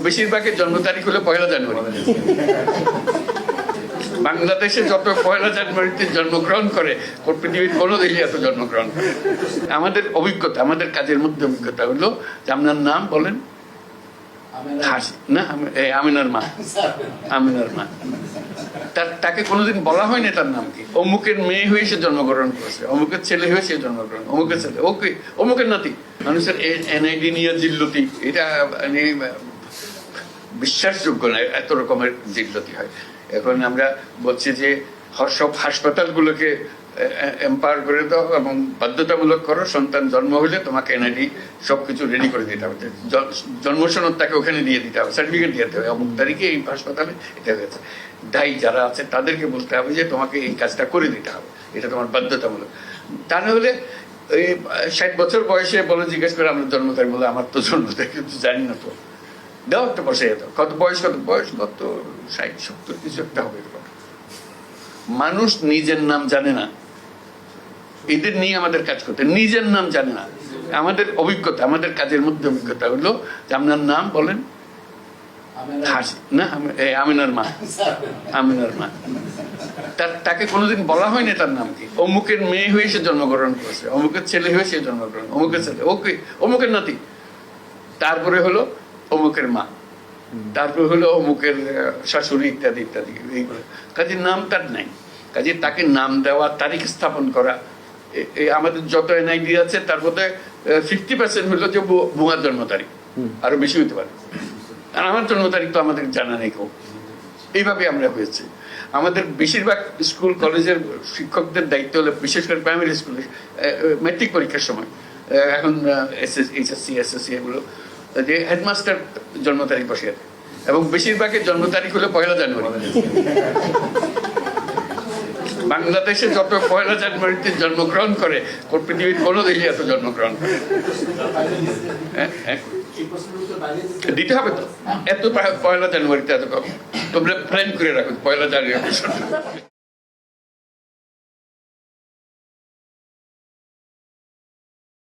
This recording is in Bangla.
বেশিরভাগের জন্ম তারিখ হলো 1 জানুয়ারি। বাংলাদেশে যত 1 জানুয়ারিতে জন্মগ্রহণ করে পৃথিবীর কোনো দেশে এত জন্মগ্রহণ করে। আমাদের অভিজ্ঞতা, আমাদের কাজের মধ্যে অভিজ্ঞতা হলো যে আপনার নাম বলেন না, আমিনার মা। আমিনার মা তাকে কোনোদিন বলা হয়নি তার নাম কি। অমুকের মেয়ে হয়ে সে জন্মগ্রহণ করেছে, অমুকের ছেলে হয়ে সে জন্মগ্রহণ, অমুকের ছেলে ওকে অমুকের নাতি। মানুষের এনআইডি নিয়ে জিল্লতি, এটা বিশ্বাসযোগ্য না, এত রকমের জিল্লতি হয়। এখন আমরা বলছি যে সব হাসপাতালগুলোকে এম্পাওয়ার করে দাও এবং বাধ্যতামূলক করো, সন্তান জন্ম হলে তোমাকে এনআইডি সবকিছু রেডি করে দিতে হবে, জন্ম সনদ তাকে ওখানে দিয়ে দিতে হবে, সার্টিফিকেট দিতে হবে, অমুক তারিখে এই হাসপাতালে এটা হয়েছে। দায়ী যারা আছে তাদেরকে বলতে হবে যে তোমাকে এই কাজটা করে দিতে হবে, এটা তোমার বাধ্যতামূলক। তা না হলে এই 60 বছর বয়সে বলে জিজ্ঞেস করে আমার জন্ম তারিখ, বলে আমার তো জন্ম তারিখ কিন্তু জানি না, তো দাও একটা বসে যেত, কত বয়স কত 60 70 কিছু একটা হবে। মানুষ নিজের নাম জানে না, এদের নিয়ে আমাদের কাজ করতে, নিজের নাম জানে না। আমাদের অভিজ্ঞতা, আমাদের কাজের মধ্যে অভিজ্ঞতা হলো যে আপনার নাম বলেন না, আমিনার মা। আমিনার মা তাকে কোনোদিন বলা হয়নি তার নাম কি। অমুকের মেয়ে হয়ে সে জন্মগ্রহণ করেছে, অমুকের ছেলে হয়ে সে জন্মগ্রহণ, অমুকের ছেলে ওকে অমুকের নাতি। তারপরে হলো অমুকের মা, তারপরে হলো অমুকের শাশুড়ি, ইত্যাদি ইত্যাদি। এইগুলো কাজে নাম তার নাই। কাজে তাকে নাম দেওয়া, তারিখ স্থাপন করা, আমাদের যত এনআইডি আছে তার মধ্যে 50% হলো যে ভুয়ার জন্ম তারিখ, আরো বেশি হতে পারে। আর আমার জন্ম তারিখ তো আমাদের জানা নেই কেউ। এইভাবে আমরা হয়েছে। আমাদের বেশিরভাগ স্কুল কলেজের শিক্ষকদের দায়িত্ব হলো, বিশেষ করে প্রাইমারি স্কুলে ম্যাট্রিক পরীক্ষার সময়, এখন এইচএসসি এসএসসি এগুলো, যে হেডমাস্টার জন্ম তারিখ বসে আছে এবং বেশিরভাগের জন্ম তারিখ হলো 1 জানুয়ারি। বাংলাদেশে যত 1 জানুয়ারিতে জন্মগ্রহণ করে পৃথিবীর কোনো দেশে এত জন্মগ্রহণ করে। দিতে হবে তো, এত 1 জানুয়ারিতে এত তোমরা প্ল্যান করে রাখো 1 জানুয়ারি।